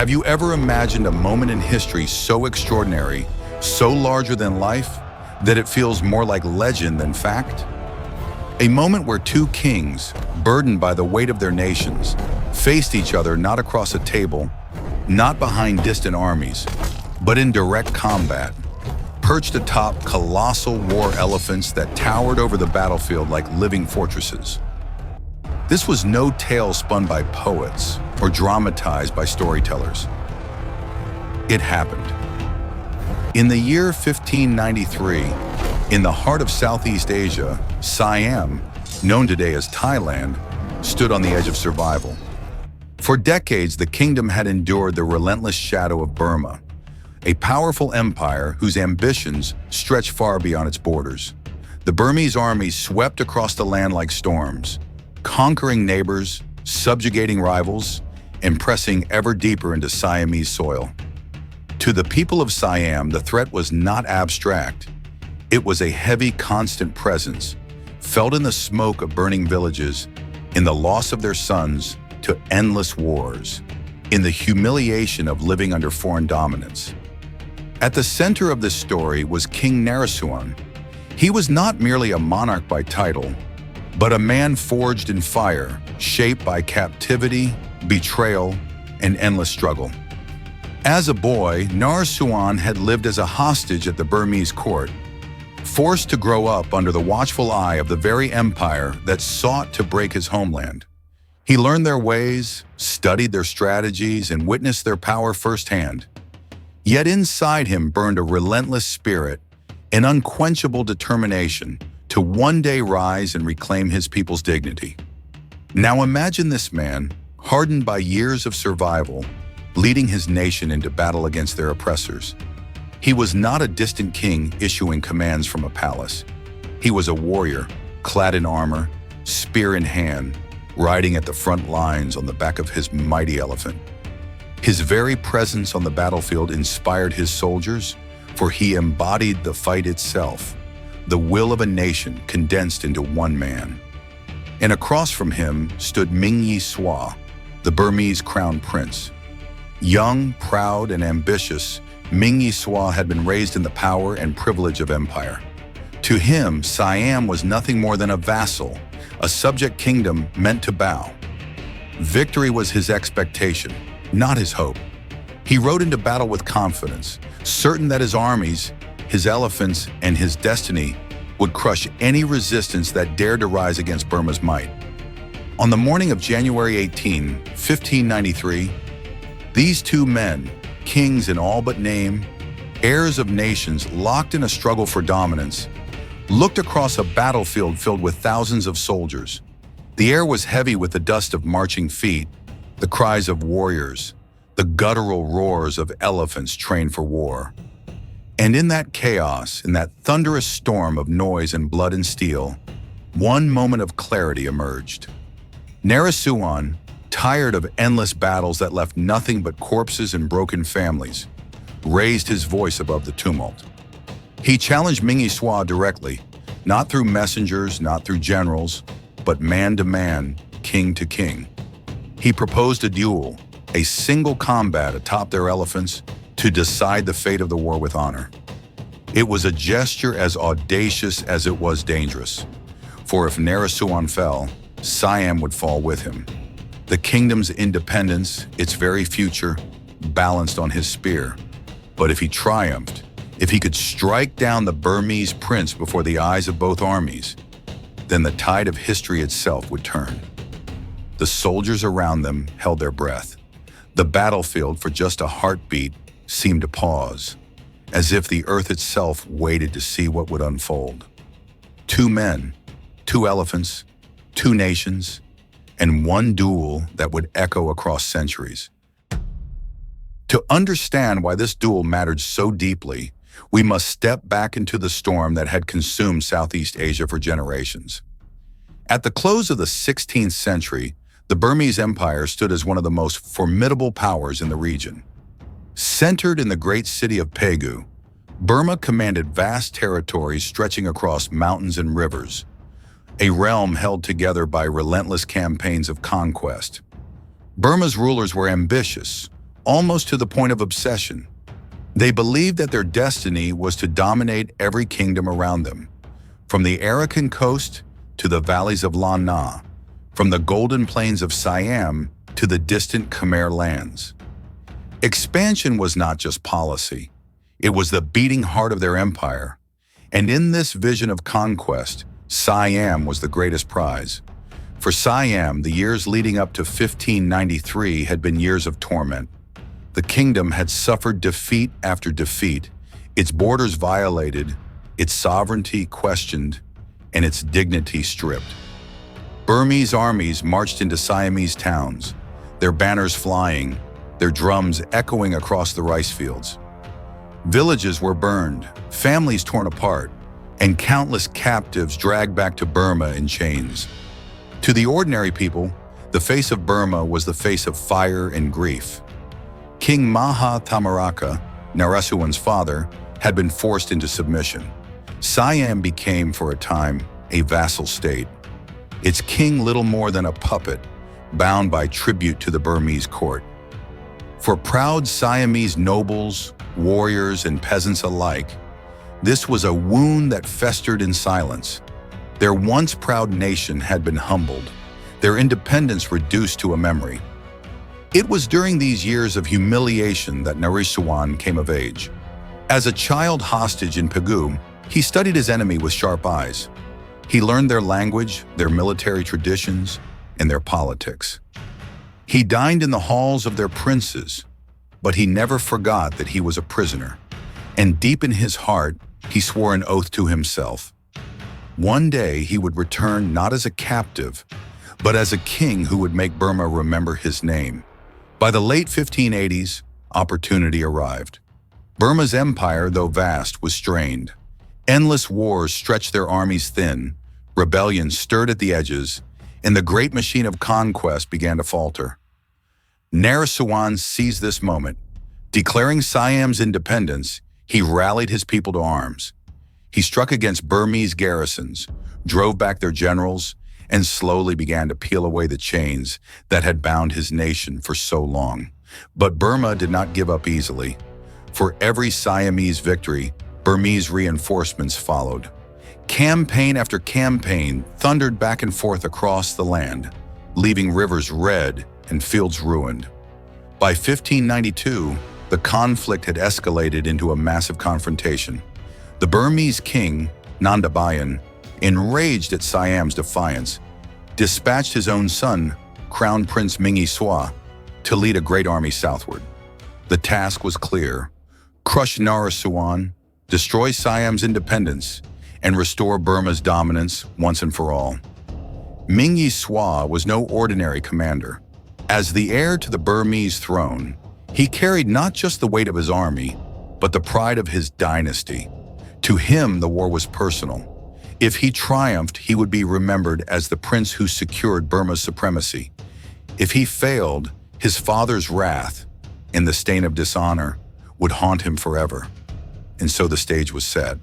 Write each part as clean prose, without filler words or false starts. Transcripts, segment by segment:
Have you ever imagined a moment in history so extraordinary, so larger than life, that it feels more like legend than fact? A moment where two kings, burdened by the weight of their nations, faced each other not across a table, not behind distant armies, but in direct combat, perched atop colossal war elephants that towered over the battlefield like living fortresses. This was no tale spun by poets or dramatized by storytellers. It happened. In the year 1593, in the heart of Southeast Asia, Siam, known today as Thailand, stood on the edge of survival. For decades, the kingdom had endured the relentless shadow of Burma, a powerful empire whose ambitions stretched far beyond its borders. The Burmese army swept across the land like storms, conquering neighbors, subjugating rivals, and pressing ever deeper into Siamese soil. To the people of Siam, the threat was not abstract. It was a heavy, constant presence, felt in the smoke of burning villages, in the loss of their sons to endless wars, in the humiliation of living under foreign dominance. At the center of this story was King Naresuan. He was not merely a monarch by title, but a man forged in fire, shaped by captivity, betrayal, and endless struggle. As a boy, Naresuan had lived as a hostage at the Burmese court, forced to grow up under the watchful eye of the very empire that sought to break his homeland. He learned their ways, studied their strategies, and witnessed their power firsthand. Yet inside him burned a relentless spirit, an unquenchable determination to one day rise and reclaim his people's dignity. Now imagine this man, hardened by years of survival, leading his nation into battle against their oppressors. He was not a distant king issuing commands from a palace. He was a warrior, clad in armor, spear in hand, riding at the front lines on the back of his mighty elephant. His very presence on the battlefield inspired his soldiers, for he embodied the fight itself, the will of a nation condensed into one man. And across from him stood Mingyi, the Burmese crown prince. Young, proud, and ambitious, Mingyi had been raised in the power and privilege of empire. To him, Siam was nothing more than a vassal, a subject kingdom meant to bow. Victory was his expectation, not his hope. He rode into battle with confidence, certain that his armies, his elephants, and his destiny would crush any resistance that dared to rise against Burma's might. On the morning of January 18, 1593, these two men, kings in all but name, heirs of nations locked in a struggle for dominance, looked across a battlefield filled with thousands of soldiers. The air was heavy with the dust of marching feet, the cries of warriors, the guttural roars of elephants trained for war. And in that chaos, in that thunderous storm of noise and blood and steel, one moment of clarity emerged. Naresuan, tired of endless battles that left nothing but corpses and broken families, raised his voice above the tumult. He challenged Mingyi directly, not through messengers, not through generals, but man to man, king to king. He proposed a duel, a single combat atop their elephants to decide the fate of the war with honor. It was a gesture as audacious as it was dangerous, for if Naresuan fell, Siam would fall with him. The kingdom's independence, its very future, balanced on his spear. But if he triumphed, if he could strike down the Burmese prince before the eyes of both armies, then the tide of history itself would turn. The soldiers around them held their breath. The battlefield, for just a heartbeat, seemed to pause, as if the earth itself waited to see what would unfold. Two men, two elephants, two nations, and one duel that would echo across centuries. To understand why this duel mattered so deeply, we must step back into the storm that had consumed Southeast Asia for generations. At the close of the 16th century, the Burmese Empire stood as one of the most formidable powers in the region. Centered in the great city of Pegu, Burma commanded vast territories stretching across mountains and rivers, a realm held together by relentless campaigns of conquest. Burma's rulers were ambitious, almost to the point of obsession. They believed that their destiny was to dominate every kingdom around them, from the Arakan coast to the valleys of Lan Na, from the golden plains of Siam to the distant Khmer lands. Expansion was not just policy. It was the beating heart of their empire. And in this vision of conquest, Siam was the greatest prize. For Siam, the years leading up to 1593 had been years of torment. The kingdom had suffered defeat after defeat, its borders violated, its sovereignty questioned, and its dignity stripped. Burmese armies marched into Siamese towns, their banners flying, their drums echoing across the rice fields. Villages were burned, families torn apart, and countless captives dragged back to Burma in chains. To the ordinary people, the face of Burma was the face of fire and grief. King Maha Thammaraka, Naresuan's father, had been forced into submission. Siam became, for a time, a vassal state, its king little more than a puppet, bound by tribute to the Burmese court. For proud Siamese nobles, warriors, and peasants alike, this was a wound that festered in silence. Their once proud nation had been humbled, their independence reduced to a memory. It was during these years of humiliation that Naresuan came of age. As a child hostage in Pegu, he studied his enemy with sharp eyes. He learned their language, their military traditions, and their politics. He dined in the halls of their princes, but he never forgot that he was a prisoner. And deep in his heart, he swore an oath to himself. One day he would return not as a captive, but as a king who would make Burma remember his name. By the late 1580s, opportunity arrived. Burma's empire, though vast, was strained. Endless wars stretched their armies thin, rebellion stirred at the edges, and the great machine of conquest began to falter. Naresuan seized this moment. Declaring Siam's independence, he rallied his people to arms. He struck against Burmese garrisons, drove back their generals, and slowly began to peel away the chains that had bound his nation for so long. But Burma did not give up easily. For every Siamese victory, Burmese reinforcements followed. Campaign after campaign thundered back and forth across the land, leaving rivers red and fields ruined. By 1592, the conflict had escalated into a massive confrontation. The Burmese king, Nanda Bayan, enraged at Siam's defiance, dispatched his own son, Crown Prince Mingyi to lead a great army southward. The task was clear: crush Naresuan, destroy Siam's independence, and restore Burma's dominance once and for all. Mingyi was no ordinary commander. As the heir to the Burmese throne, he carried not just the weight of his army, but the pride of his dynasty. To him, the war was personal. If he triumphed, he would be remembered as the prince who secured Burma's supremacy. If he failed, his father's wrath and the stain of dishonor would haunt him forever. And so the stage was set.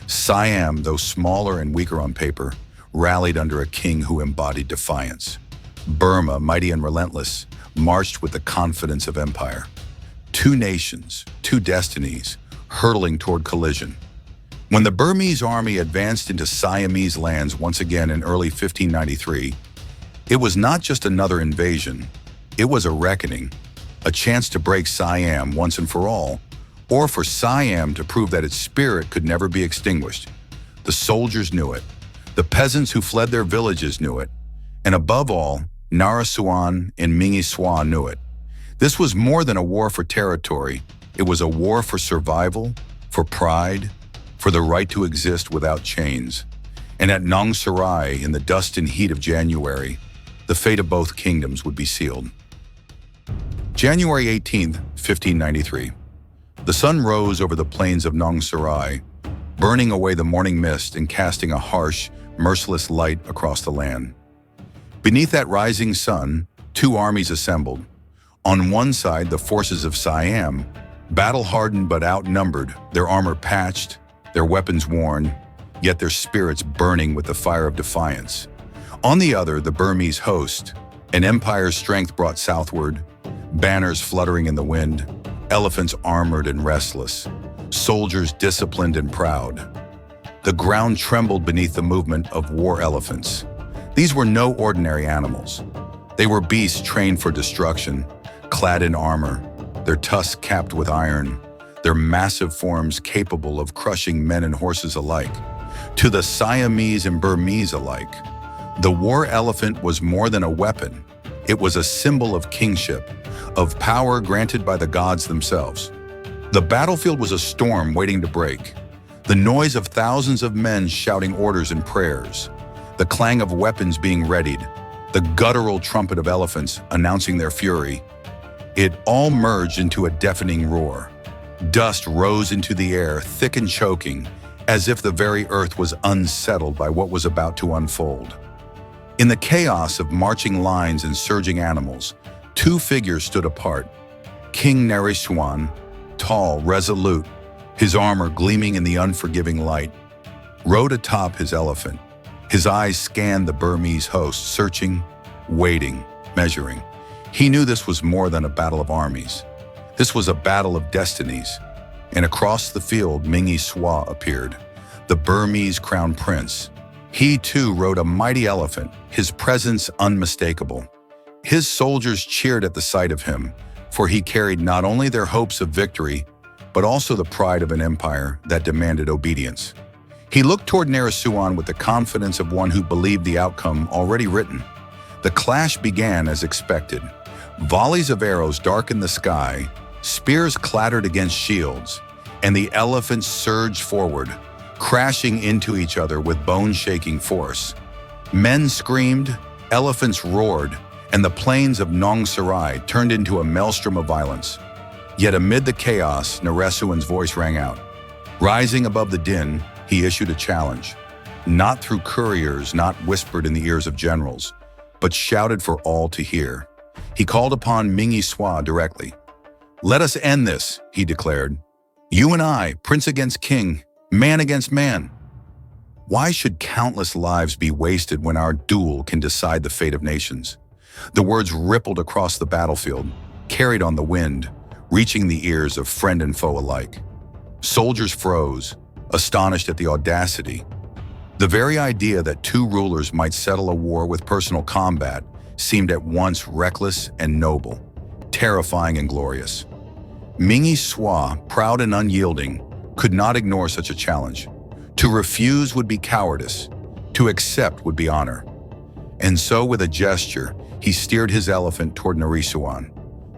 Siam, though smaller and weaker on paper, rallied under a king who embodied defiance. Burma, mighty and relentless, marched with the confidence of empire. Two nations, two destinies, hurtling toward collision. When the Burmese army advanced into Siamese lands once again in early 1593, it was not just another invasion, it was a reckoning, a chance to break Siam once and for all, or for Siam to prove that its spirit could never be extinguished. The soldiers knew it, the peasants who fled their villages knew it, and above all, Naresuan and Mingyi knew it. This was more than a war for territory, it was a war for survival, for pride, for the right to exist without chains. And at Nong Sarai, in the dust and heat of January, the fate of both kingdoms would be sealed. January 18th, 1593. The sun rose over the plains of Nong Sarai, burning away the morning mist and casting a harsh, merciless light across the land. Beneath that rising sun, two armies assembled. On one side, the forces of Siam, battle-hardened but outnumbered, their armor patched, their weapons worn, yet their spirits burning with the fire of defiance. On the other, the Burmese host, an empire's strength brought southward, Banners fluttering in the wind, elephants armored and restless, soldiers disciplined and proud. The ground trembled beneath the movement of war elephants. These were no ordinary animals. They were beasts trained for destruction, clad in armor, their tusks capped with iron, their massive forms capable of crushing men and horses alike. To the Siamese and Burmese alike, the war elephant was more than a weapon. It was a symbol of kingship, of power granted by the gods themselves. The battlefield was a storm waiting to break. The noise of thousands of men shouting orders and prayers, the clang of weapons being readied, the guttural trumpet of elephants announcing their fury. It all merged into a deafening roar. Dust rose into the air, thick and choking, as if the very earth was unsettled by what was about to unfold. In the chaos of marching lines and surging animals, two figures stood apart. King Naresuan, tall, resolute, his armor gleaming in the unforgiving light, rode atop his elephant. His eyes scanned the Burmese host, searching, waiting, measuring. He knew this was more than a battle of armies. This was a battle of destinies. And across the field, Mingyi appeared, the Burmese crown prince. He too rode a mighty elephant, his presence unmistakable. His soldiers cheered at the sight of him, for he carried not only their hopes of victory, but also the pride of an empire that demanded obedience. He looked toward Naresuan with the confidence of one who believed the outcome already written. The clash began as expected. Volleys of arrows darkened the sky, spears clattered against shields, and the elephants surged forward, crashing into each other with bone-shaking force. Men screamed, elephants roared, and the plains of Nong Sarai turned into a maelstrom of violence. Yet amid the chaos, Naresuan's voice rang out. Rising above the din, he issued a challenge, not through couriers, not whispered in the ears of generals, but shouted for all to hear. He called upon Mingyi directly. "Let us end this," he declared. "You and I, prince against king, man against man. Why should countless lives be wasted when our duel can decide the fate of nations?" The words rippled across the battlefield, carried on the wind, reaching the ears of friend and foe alike. Soldiers froze, astonished at the audacity. The very idea that two rulers might settle a war with personal combat seemed at once reckless and noble, terrifying and glorious. Mingyi, proud and unyielding, could not ignore such a challenge. To refuse would be cowardice, to accept would be honor. And so with a gesture, he steered his elephant toward Naresuan.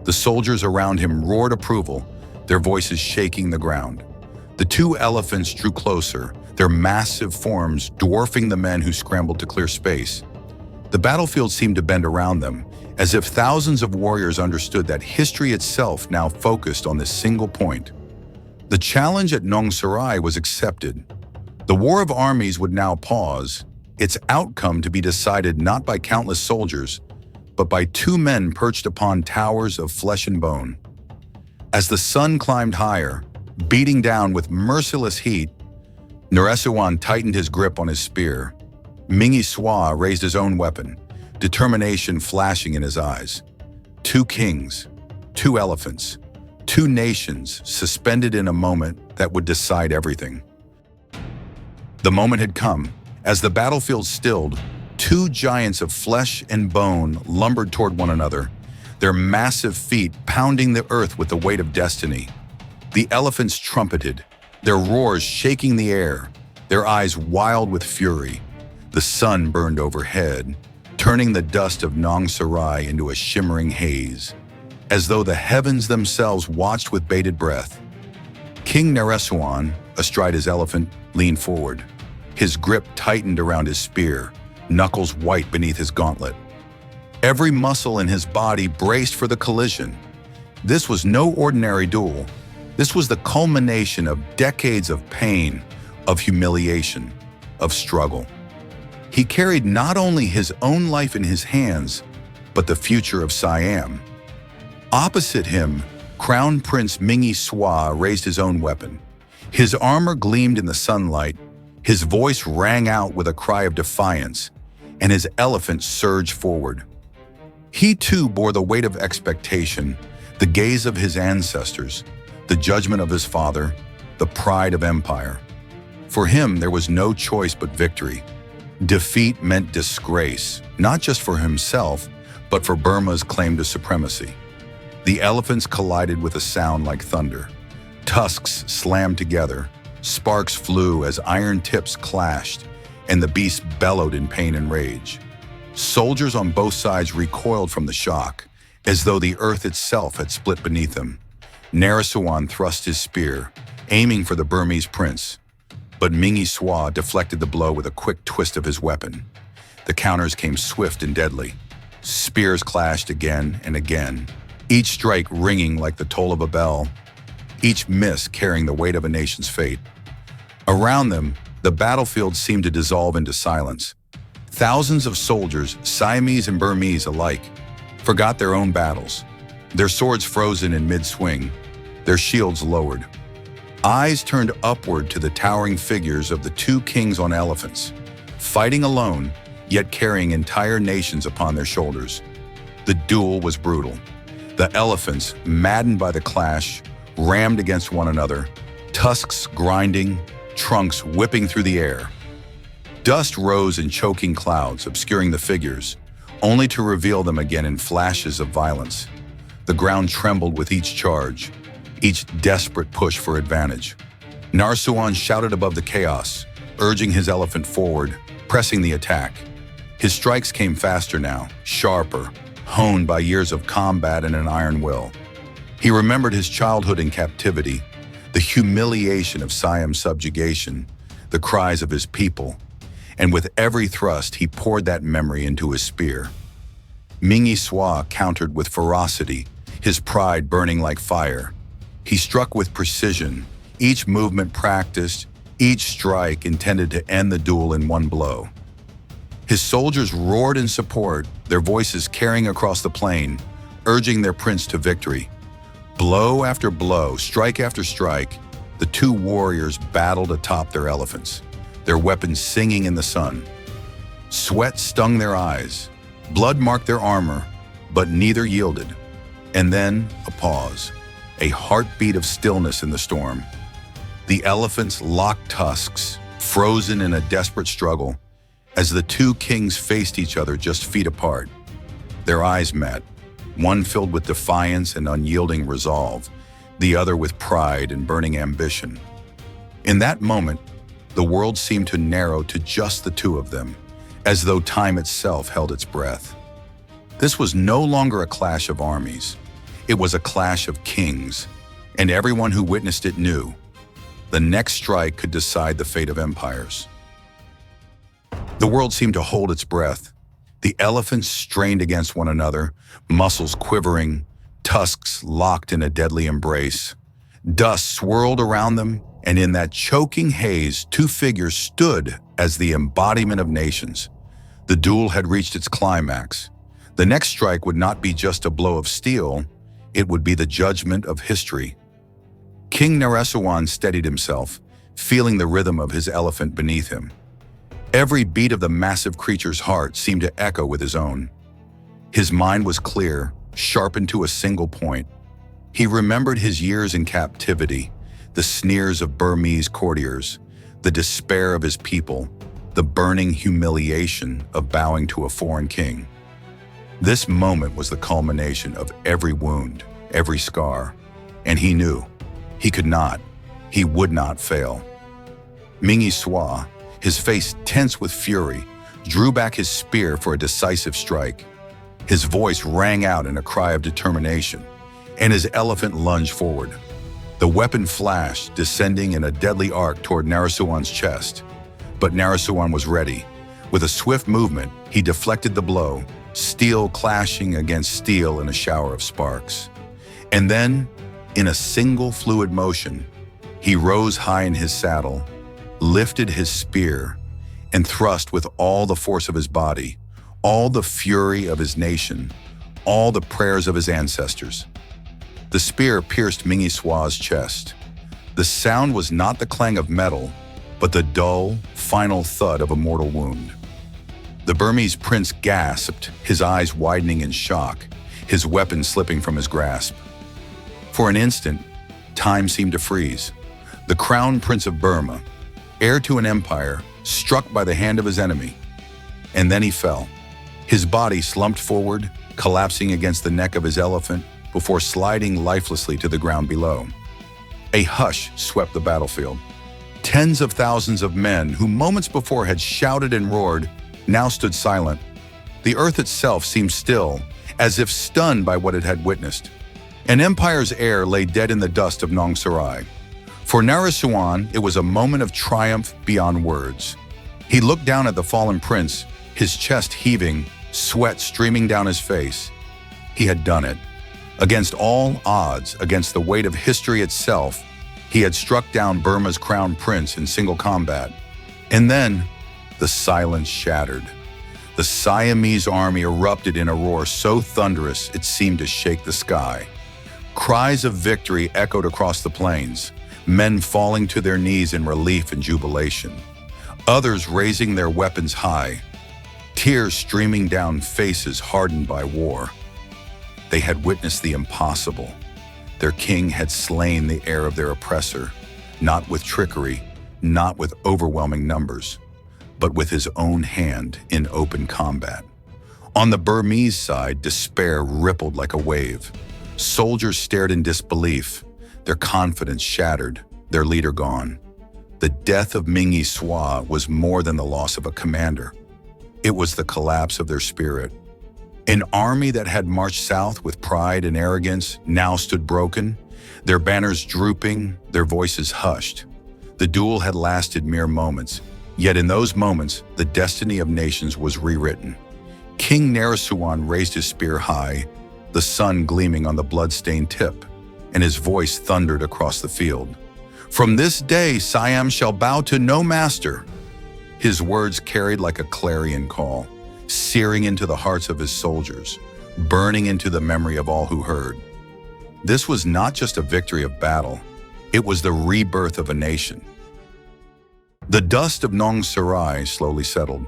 The soldiers around him roared approval, their voices shaking the ground. The two elephants drew closer, their massive forms dwarfing the men who scrambled to clear space. The battlefield seemed to bend around them, as if thousands of warriors understood that history itself now focused on this single point. The challenge at Nong Sarai was accepted. The war of armies would now pause, its outcome to be decided not by countless soldiers, but by two men perched upon towers of flesh and bone. As the sun climbed higher, beating down with merciless heat, Naresuan tightened his grip on his spear. Mingyi raised his own weapon, determination flashing in his eyes. Two kings, two elephants, two nations suspended in a moment that would decide everything. The moment had come. As the battlefield stilled, two giants of flesh and bone lumbered toward one another, their massive feet pounding the earth with the weight of destiny. The elephants trumpeted, their roars shaking the air, their eyes wild with fury. The sun burned overhead, turning the dust of Nong Sarai into a shimmering haze, as though the heavens themselves watched with bated breath. King Naresuan, astride his elephant, leaned forward. His grip tightened around his spear, knuckles white beneath his gauntlet. Every muscle in his body braced for the collision. This was no ordinary duel. This was the culmination of decades of pain, of humiliation, of struggle. He carried not only his own life in his hands, but the future of Siam. Opposite him, Crown Prince Mingyi raised his own weapon. His armor gleamed in the sunlight, his voice rang out with a cry of defiance, and his elephant surged forward. He too bore the weight of expectation, the gaze of his ancestors, the judgment of his father, the pride of empire. For him, there was no choice but victory. Defeat meant disgrace, not just for himself, but for Burma's claim to supremacy. The elephants collided with a sound like thunder. Tusks slammed together, sparks flew as iron tips clashed, and the beasts bellowed in pain and rage. Soldiers on both sides recoiled from the shock, as though the earth itself had split beneath them. Naresuan thrust his spear, aiming for the Burmese prince, but Mingyi deflected the blow with a quick twist of his weapon. The counters came swift and deadly. Spears clashed again and again, each strike ringing like the toll of a bell, each miss carrying the weight of a nation's fate. Around them, the battlefield seemed to dissolve into silence. Thousands of soldiers, Siamese and Burmese alike, forgot their own battles, their swords frozen in mid-swing, their shields lowered. Eyes turned upward to the towering figures of the two kings on elephants, fighting alone, yet carrying entire nations upon their shoulders. The duel was brutal. The elephants, maddened by the clash, rammed against one another, tusks grinding, trunks whipping through the air. Dust rose in choking clouds, obscuring the figures, only to reveal them again in flashes of violence. The ground trembled with each charge, each desperate push for advantage. Naresuan shouted above the chaos, urging his elephant forward, pressing the attack. His strikes came faster now, sharper, honed by years of combat and an iron will. He remembered his childhood in captivity, the humiliation of Siam's subjugation, the cries of his people, and with every thrust he poured that memory into his spear. Mingyi countered with ferocity, his pride burning like fire. He struck with precision, each movement practiced, each strike intended to end the duel in one blow. His soldiers roared in support, their voices carrying across the plain, urging their prince to victory. Blow after blow, strike after strike, the two warriors battled atop their elephants, their weapons singing in the sun. Sweat stung their eyes, blood marked their armor, but neither yielded. And then a pause, a heartbeat of stillness in the storm. The elephants locked tusks, frozen in a desperate struggle, as the two kings faced each other just feet apart. Their eyes met, one filled with defiance and unyielding resolve, the other with pride and burning ambition. In that moment, the world seemed to narrow to just the two of them, as though time itself held its breath. This was no longer a clash of armies. It was a clash of kings, and everyone who witnessed it knew the next strike could decide the fate of empires. The world seemed to hold its breath. The elephants strained against one another, muscles quivering, tusks locked in a deadly embrace. Dust swirled around them, and in that choking haze, two figures stood as the embodiment of nations. The duel had reached its climax. The next strike would not be just a blow of steel, it would be the judgment of history. King Naresuan steadied himself, feeling the rhythm of his elephant beneath him. Every beat of the massive creature's heart seemed to echo with his own. His mind was clear, sharpened to a single point. He remembered his years in captivity, the sneers of Burmese courtiers, the despair of his people, the burning humiliation of bowing to a foreign king. This moment was the culmination of every wound, every scar, and he knew he would not fail. Mingyi, his face tense with fury, drew back his spear for a decisive strike. His voice rang out in a cry of determination, and his elephant lunged forward. The weapon flashed, descending in a deadly arc toward Naresuan's chest. But Naresuan was ready. With a swift movement, he deflected the blow, steel clashing against steel in a shower of sparks. And then, in a single fluid motion, he rose high in his saddle, lifted his spear, and thrust with all the force of his body, all the fury of his nation, all the prayers of his ancestors. The spear pierced Mingyi chest. The sound was not the clang of metal, but the dull, final thud of a mortal wound. The Burmese prince gasped, his eyes widening in shock, his weapon slipping from his grasp. For an instant, time seemed to freeze. The crown prince of Burma, heir to an empire, struck by the hand of his enemy. And then he fell. His body slumped forward, collapsing against the neck of his elephant before sliding lifelessly to the ground below. A hush swept the battlefield. Tens of thousands of men who moments before had shouted and roared now stood silent. The earth itself seemed still, as if stunned by what it had witnessed. An empire's heir lay dead in the dust of Nong Sarai. For Naresuan, it was a moment of triumph beyond words. He looked down at the fallen prince, his chest heaving, sweat streaming down his face. He had done it. Against all odds, against the weight of history itself, he had struck down Burma's crown prince in single combat. And then, the silence shattered. The Siamese army erupted in a roar so thunderous it seemed to shake the sky. Cries of victory echoed across the plains, men falling to their knees in relief and jubilation, others raising their weapons high, tears streaming down faces hardened by war. They had witnessed the impossible. Their king had slain the heir of their oppressor, not with trickery, not with overwhelming numbers, but with his own hand in open combat. On the Burmese side, despair rippled like a wave. Soldiers stared in disbelief, their confidence shattered, their leader gone. The death of Mingyi was more than the loss of a commander. It was the collapse of their spirit. An army that had marched south with pride and arrogance now stood broken, their banners drooping, their voices hushed. The duel had lasted mere moments, yet in those moments, the destiny of nations was rewritten. King Naresuan raised his spear high, the sun gleaming on the blood-stained tip, and his voice thundered across the field. "From this day, Siam shall bow to no master." His words carried like a clarion call, searing into the hearts of his soldiers, burning into the memory of all who heard. This was not just a victory of battle, it was the rebirth of a nation. The dust of Nong Sarai slowly settled.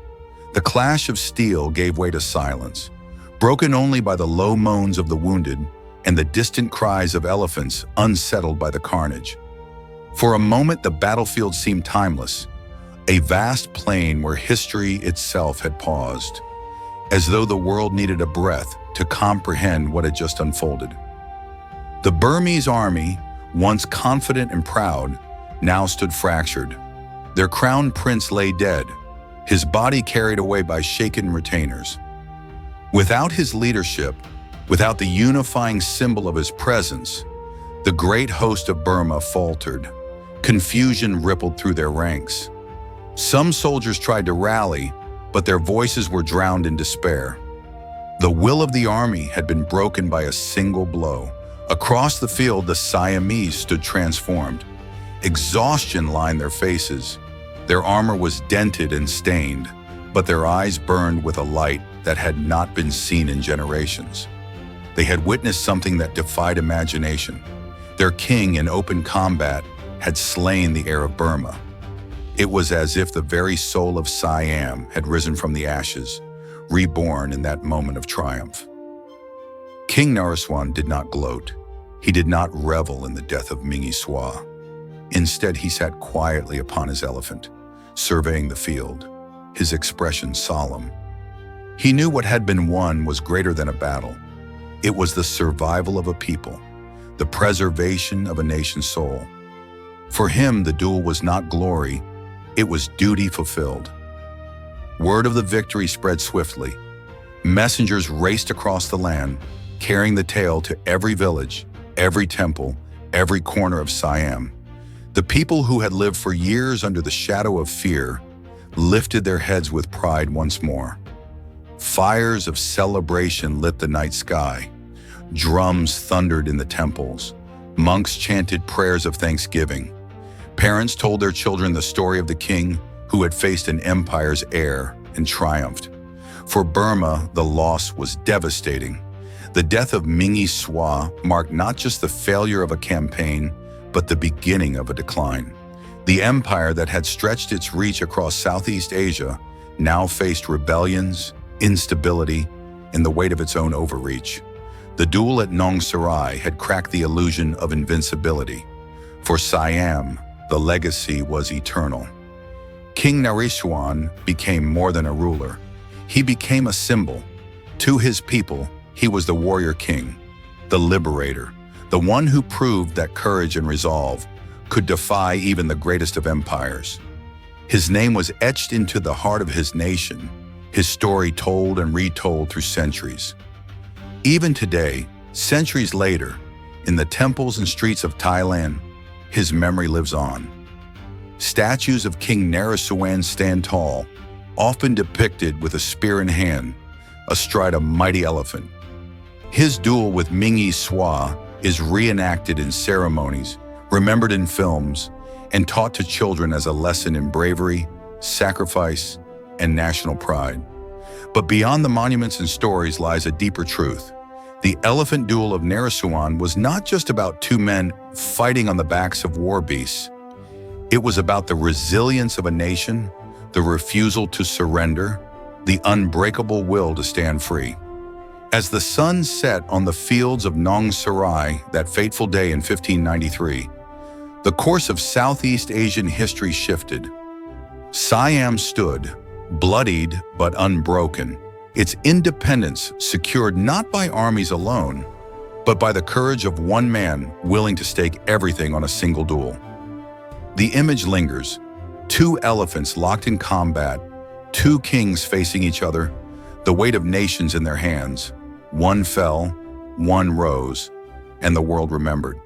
The clash of steel gave way to silence, broken only by the low moans of the wounded and the distant cries of elephants unsettled by the carnage. For a moment, the battlefield seemed timeless, a vast plain where history itself had paused, as though the world needed a breath to comprehend what had just unfolded. The Burmese army, once confident and proud, now stood fractured. Their crown prince lay dead, his body carried away by shaken retainers. Without his leadership, without the unifying symbol of his presence, the great host of Burma faltered. Confusion rippled through their ranks. Some soldiers tried to rally, but their voices were drowned in despair. The will of the army had been broken by a single blow. Across the field, the Siamese stood transformed. Exhaustion lined their faces. Their armor was dented and stained, but their eyes burned with a light that had not been seen in generations. They had witnessed something that defied imagination. Their king, in open combat, had slain the heir of Burma. It was as if the very soul of Siam had risen from the ashes, reborn in that moment of triumph. King Naresuan did not gloat. He did not revel in the death of Mingyi. Instead, he sat quietly upon his elephant, surveying the field, his expression solemn. He knew what had been won was greater than a battle. It was the survival of a people, the preservation of a nation's soul. For him, the duel was not glory, it was duty fulfilled. Word of the victory spread swiftly. Messengers raced across the land, carrying the tale to every village, every temple, every corner of Siam. The people who had lived for years under the shadow of fear lifted their heads with pride once more. Fires of celebration lit the night sky. Drums thundered in the temples. Monks chanted prayers of thanksgiving. Parents told their children the story of the king who had faced an empire's heir and triumphed. For Burma, the loss was devastating. The death of Mingyi marked not just the failure of a campaign, but the beginning of a decline. The empire that had stretched its reach across Southeast Asia now faced rebellions, instability, and the weight of its own overreach. The duel at Nong Sarai had cracked the illusion of invincibility. For Siam, the legacy was eternal. King Naresuan became more than a ruler. He became a symbol. To his people, he was the warrior king, the liberator, the one who proved that courage and resolve could defy even the greatest of empires. His name was etched into the heart of his nation, his story told and retold through centuries. Even today, centuries later, in the temples and streets of Thailand, his memory lives on. Statues of King Naresuan stand tall, often depicted with a spear in hand, astride a mighty elephant. His duel with Mingyi is reenacted in ceremonies, remembered in films, and taught to children as a lesson in bravery, sacrifice, and national pride. But beyond the monuments and stories lies a deeper truth. The elephant duel of Naresuan was not just about two men fighting on the backs of war beasts. It was about the resilience of a nation, the refusal to surrender, the unbreakable will to stand free. As the sun set on the fields of Nong Sarai that fateful day in 1593, the course of Southeast Asian history shifted. Siam stood, bloodied but unbroken, its independence secured not by armies alone, but by the courage of one man willing to stake everything on a single duel. The image lingers, two elephants locked in combat, two kings facing each other, the weight of nations in their hands. One fell, one rose, and the world remembered.